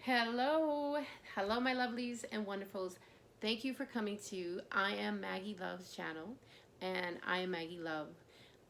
Hello, hello, my lovelies and wonderfuls. Thank you for coming to I Am Maggie Love's channel, and I am Maggie Love.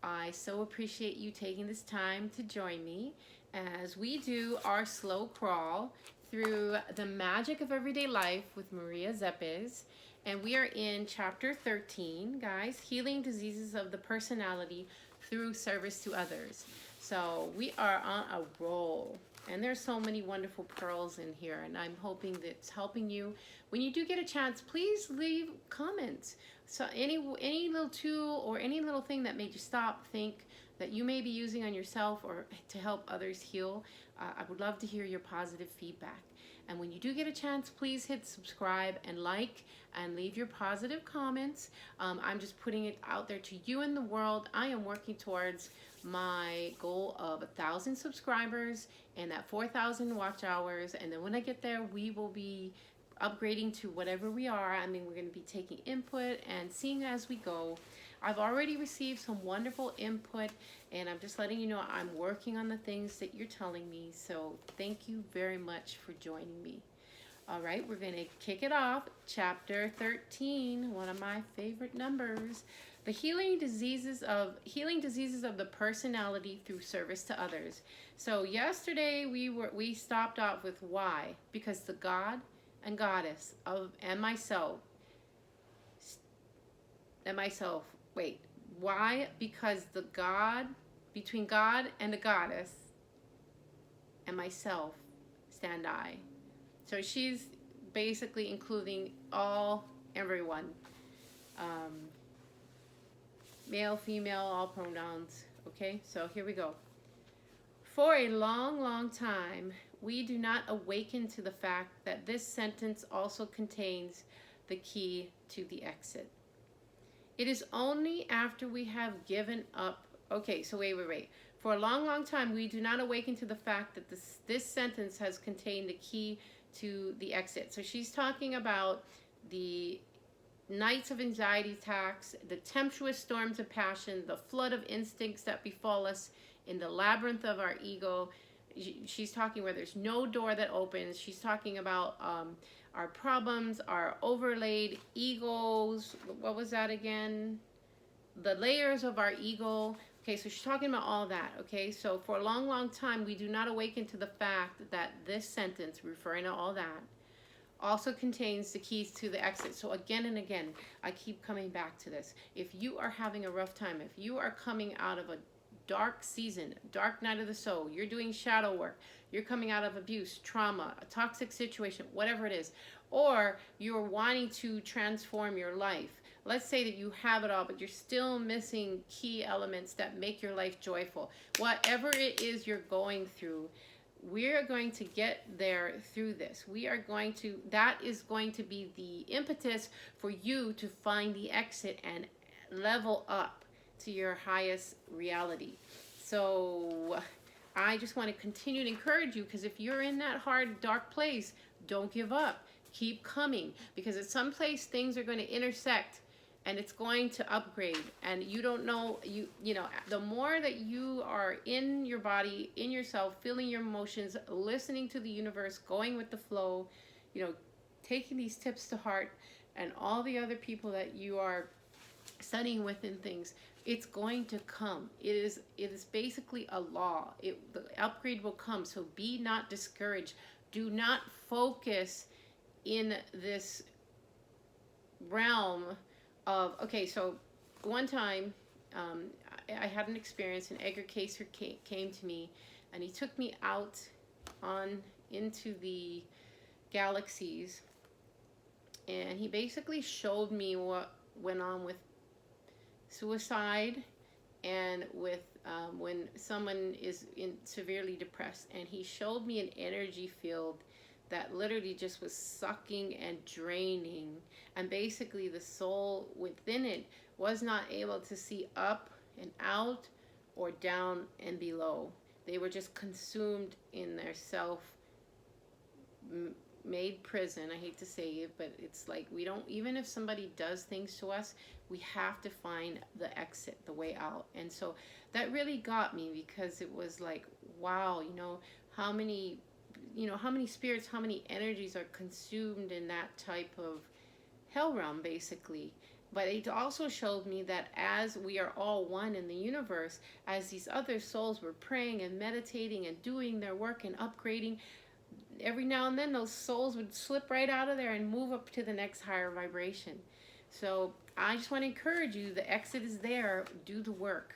I so appreciate you taking this time to join me as we do our slow crawl through the magic of everyday life with Maria Szepes. And we are in chapter 13, guys, healing diseases of the personality through service to others. So we are on a roll. And there's so many wonderful pearls in here, and I'm hoping that it's helping you. When you do get a chance, please leave comments. So any little tool or any little thing that made you stop, think, that you may be using on yourself or to help others heal, I would love to hear your positive feedback. And when you do get a chance, please hit subscribe and like and leave your positive comments. I'm just putting it out there to you in the world. I am working towards my goal of 1,000 subscribers and that 4,000 watch hours. And then when I get there, we will be upgrading to whatever we are. I mean, we're going to be taking input and seeing as we go. I've already received some wonderful input, and I'm just letting you know I'm working on the things that you're telling me. So thank you very much for joining me. All right, we're going to kick it off. Chapter 13, one of my favorite numbers. The healing diseases of the personality through service to others. So yesterday we stopped off with why, because the God and Goddess of and myself. Wait, why? Because the God, between God and the Goddess and myself stand I. So she's basically including everyone. Male, female, all pronouns. Okay, so here we go. For a long, long time, we do not awaken to the fact that this sentence also contains the key to the exit. It is only after we have given up. Okay, so wait. For a long, long time, we do not awaken to the fact that this sentence has contained the key to the exit. So she's talking about the nights of anxiety attacks, the tempestuous storms of passion, the flood of instincts that befall us in the labyrinth of our ego. She's talking where there's no door that opens. She's talking about our problems, our overlaid egos. What was that again? The layers of our ego. Okay, so she's talking about all that. Okay, so for a long, long time, we do not awaken to the fact that this sentence, referring to all that, also contains the keys to the exit. So again and again, I keep coming back to this. If you are having a rough time, if you are coming out of a dark season, dark night of the soul, you're doing shadow work, you're coming out of abuse, trauma, a toxic situation, whatever it is, or you're wanting to transform your life. Let's say that you have it all, but you're still missing key elements that make your life joyful. Whatever it is you're going through, we're going to get there through this. That is going to be the impetus for you to find the exit and level up to your highest reality. So I just want to continue to encourage you, because if you're in that hard, dark place, don't give up. Keep coming, because at some place things are going to intersect and it's going to upgrade, and you don't know, the more that you are in your body, in yourself, feeling your emotions, listening to the universe, going with the flow, taking these tips to heart, and all the other people that you are studying with and things, it's going to come. It is basically a law. The upgrade will come. So be not discouraged. Do not focus in this realm of, okay, so one time I had an experience. An Edgar Cayce came to me, and he took me out into the galaxies, and he basically showed me what went on with suicide and with when someone is severely depressed. And he showed me an energy field that literally just was sucking and draining, and basically the soul within it was not able to see up and out or down and below. They were just consumed in their self-made prison. I hate to say it, but it's like, we don't, even if somebody does things to us, we have to find the exit, the way out. And so that really got me, because it was like, wow, how many how many spirits, how many energies are consumed in that type of hell realm, basically. But it also showed me that as we are all one in the universe, as these other souls were praying and meditating and doing their work and upgrading, every now and then those souls would slip right out of there and move up to the next higher vibration. So I just want to encourage you, the exit is there, do the work.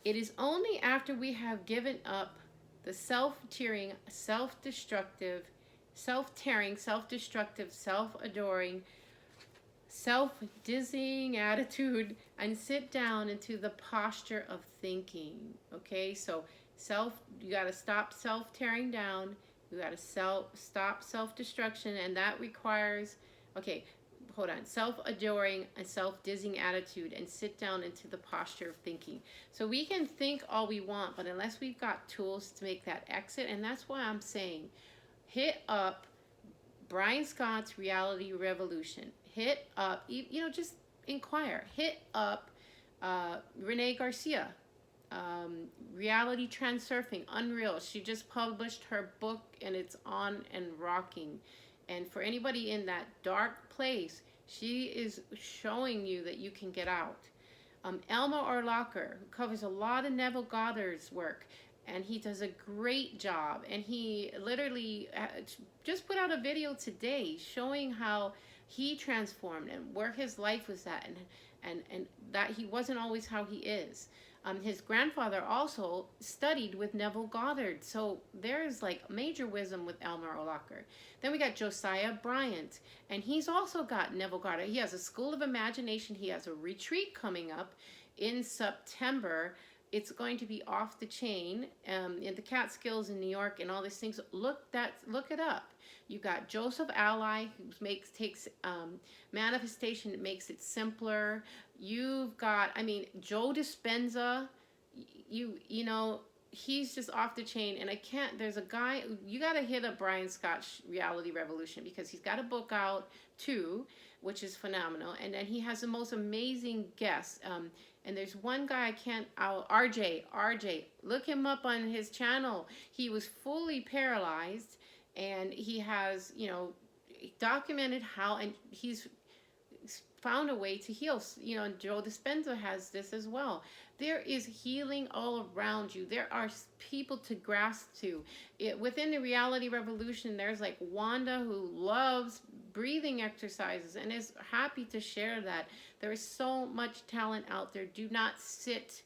It is only after we have given up the self-tearing, self-destructive, self-tearing, self-destructive, self-adoring, self-dizzying attitude and sit down into the posture of thinking. Okay, so you got to stop self-tearing down. You got to stop self-destruction, and that requires, okay, hold on, self-adoring and self-dizzying attitude, and sit down into the posture of thinking. So we can think all we want, but unless we've got tools to make that exit, and that's why I'm saying, hit up Brian Scott's Reality Revolution. Hit up, just inquire. Hit up Renee Garcia, Reality Transurfing, Unreal. She just published her book, and it's on and rocking. And for anybody in that dark place, she is showing you that you can get out. Elmo Orlacher, who covers a lot of Neville Goddard's work, and he does a great job. And he literally just put out a video today showing how he transformed and where his life was at, and that he wasn't always how he is. His grandfather also studied with Neville Goddard, so there's like major wisdom with Elmer Orlacher. Then we got Josiah Bryant, and he's also got Neville Goddard. He has a School of Imagination. He has a retreat coming up in September. It's going to be off the chain in the Catskills in New York and all these things. Look it up. You got Joseph Ally, who takes manifestation, makes it simpler. You've got, Joe Dispenza. You know, he's just off the chain. And there's a guy, you got to hit up Brian Scott's Reality Revolution, because he's got a book out too, which is phenomenal. And then he has the most amazing guests. And there's one guy RJ, look him up on his channel. He was fully paralyzed, and he has, documented how, and he's found a way to heal. And Joe Dispenza has this as well. There is healing all around you. There are people to grasp to. Within the Reality Revolution, there's like Wanda, who loves breathing exercises and is happy to share that. There is so much talent out there. Do not sit,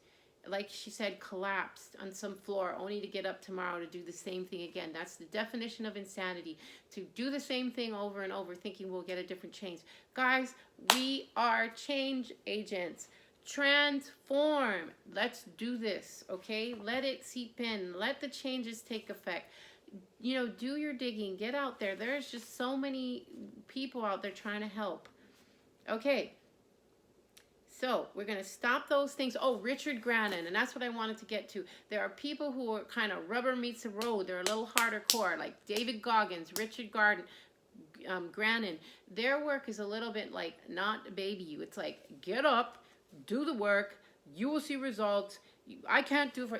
like she said, collapsed on some floor only to get up tomorrow to do the same thing again. That's the definition of insanity, to do the same thing over and over thinking we'll get a different change. Guys, we are change agents. Transform. Let's do this, okay? Let it seep in. Let the changes take effect. Do your digging. Get out there. There's just so many people out there trying to help. Okay. So we're going to stop those things. Oh, Richard Grannon, and that's what I wanted to get to. There are people who are kind of rubber meets the road. They're a little harder core, like David Goggins, Richard Grannon. Their work is a little bit like not baby you. It's like, get up, do the work, you will see results. I can't do for,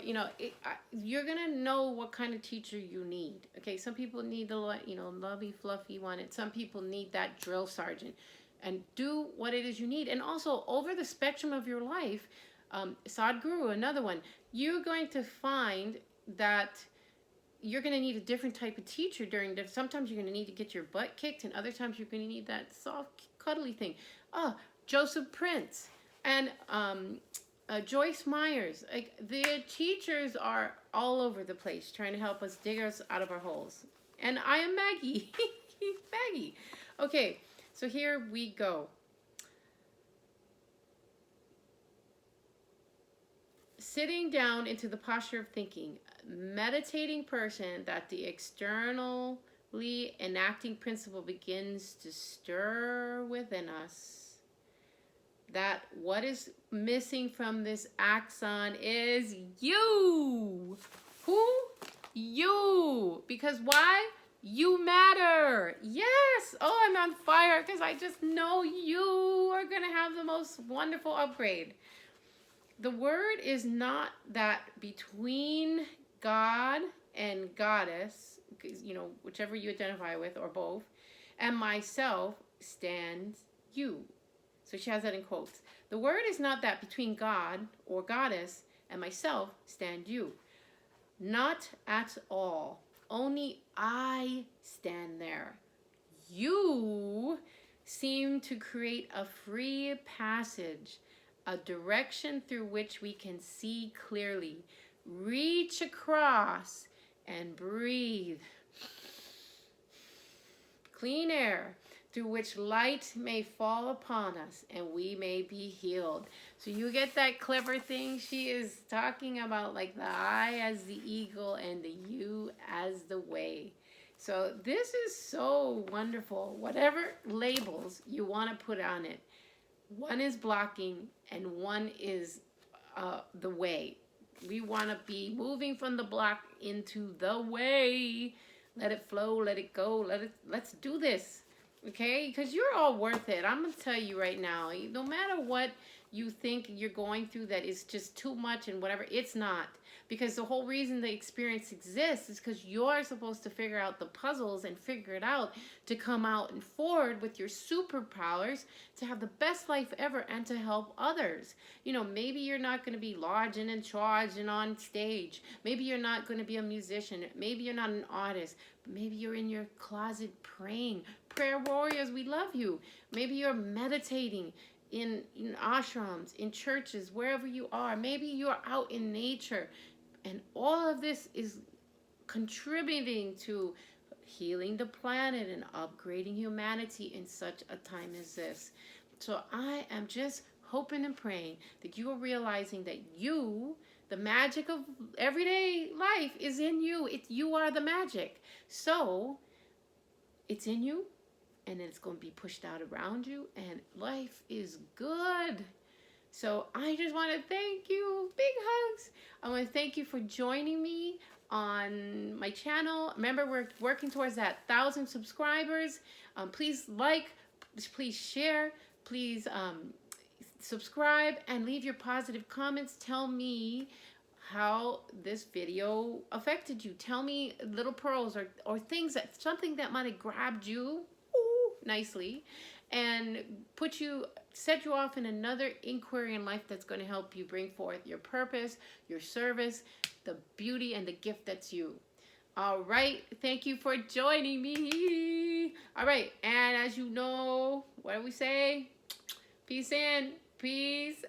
you're going to know what kind of teacher you need. Okay, some people need the, lovey, fluffy one, and some people need that drill sergeant. And do what it is you need. And also, over the spectrum of your life, Sadhguru, another one, you're going to find that you're going to need a different type of teacher sometimes you're going to need to get your butt kicked, and other times you're going to need that soft, cuddly thing. Joseph Prince and Joyce Myers. Like, the teachers are all over the place trying to help us dig us out of our holes. And I am Maggie. Maggie. Okay. So here we go. Sitting down into the posture of thinking, meditating person, that the externally enacting principle begins to stir within us. That what is missing from this axon is you. Who? You. Because why? You matter. Yes. Oh, I'm on fire because I just know you are going to have the most wonderful upgrade. The word is not that between God and Goddess, whichever you identify with, or both. And myself stands you. So she has that in quotes. The word is not that between God or goddess and myself stand you. Not at all. Only I stand there. You seem to create a free passage, a direction through which we can see clearly, reach across, and breathe. Clean air through which light may fall upon us and we may be healed. So you get that clever thing? She is talking about like the I as the eagle and the you as the way. So this is so wonderful. Whatever labels you want to put on it, one is blocking and one is the way. We want to be moving from the block into the way. Let it flow, let it go, let's do this. Okay? Because you're all worth it. I'm going to tell you right now, no matter what you think you're going through that is just too much and whatever, it's not. Because the whole reason the experience exists is because you're supposed to figure out the puzzles and figure it out to come out and forward with your superpowers to have the best life ever and to help others. Maybe you're not going to be large and in charge and on stage. Maybe you're not going to be a musician. Maybe you're not an artist. Maybe you're in your closet praying. Prayer warriors, we love you. Maybe you're meditating in ashrams, in churches, wherever you are. Maybe you're out in nature. And all of this is contributing to healing the planet and upgrading humanity in such a time as this. So I am just hoping and praying that you are realizing that you, the magic of everyday life is in you. You are the magic. So it's in you, and then it's going to be pushed out around you, and life is good. So I just want to thank you. Big hugs. I want to thank you for joining me on my channel. Remember, we're working towards that 1,000 subscribers. Please like, please share, please subscribe, and leave your positive comments. Tell me how this video affected you. Tell me little pearls or things something that might have grabbed you nicely and set you off in another inquiry in life that's going to help you bring forth your purpose, your service, the beauty and the gift that's you. All right. Thank you for joining me. All right. And as you know, what do we say? Peace in, peace